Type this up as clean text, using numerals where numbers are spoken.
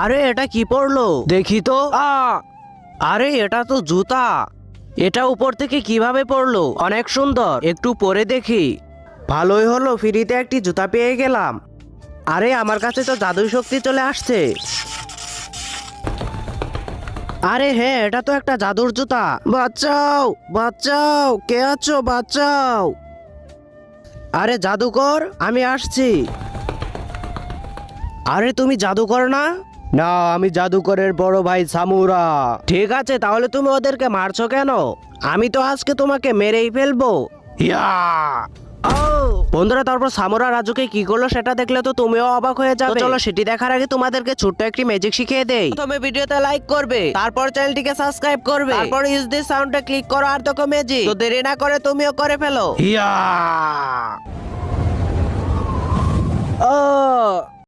আরে এটা কি পড়লো দেখি তো। আরে এটা তো জুতা। এটা উপর থেকে কিভাবে পড়লো? অনেক সুন্দর, একটু পরে দেখি। ভালোই হলো, ফ্রিতে একটি জুতা পেয়ে গেলাম। আরে আমার কাছে তো জাদুই শক্তি চলে আসছে। আরে হ্যাঁ, এটা তো একটা জাদুর জুতা। বাঁচাও বাঁচাও, কে আছো? বাঁচাও। আরে জাদুকর, আমি আসছি। আরে তুমি জাদুকর না? না, আমি জাদুকরের বড় ভাই সামুরা। ঠিক আছে, তাহলে তুমি ওদেরকে মারছো কেন? আমি তো আজকে তোমাকে মেরেই ফেলবো। ইয়া! ও! বন্ধুরা, তারপর সামুরা রাজুকে কি করলো সেটা দেখলে তো তুমিও অবাক হয়ে যাবে। তো চলো সেটি দেখার আগে তোমাদেরকে ছোট্ট একটি ম্যাজিক শিখিয়ে দেই। প্রথমে ভিডিওতে লাইক করবে, তারপর চ্যানেলটিকে সাবস্ক্রাইব করবে, তারপর ইউজ দিস সাউন্ডে ক্লিক করো আর দেখো ম্যাজিক। তো দেরি না করে তুমিও করে ফেলো। ইয়া! ও!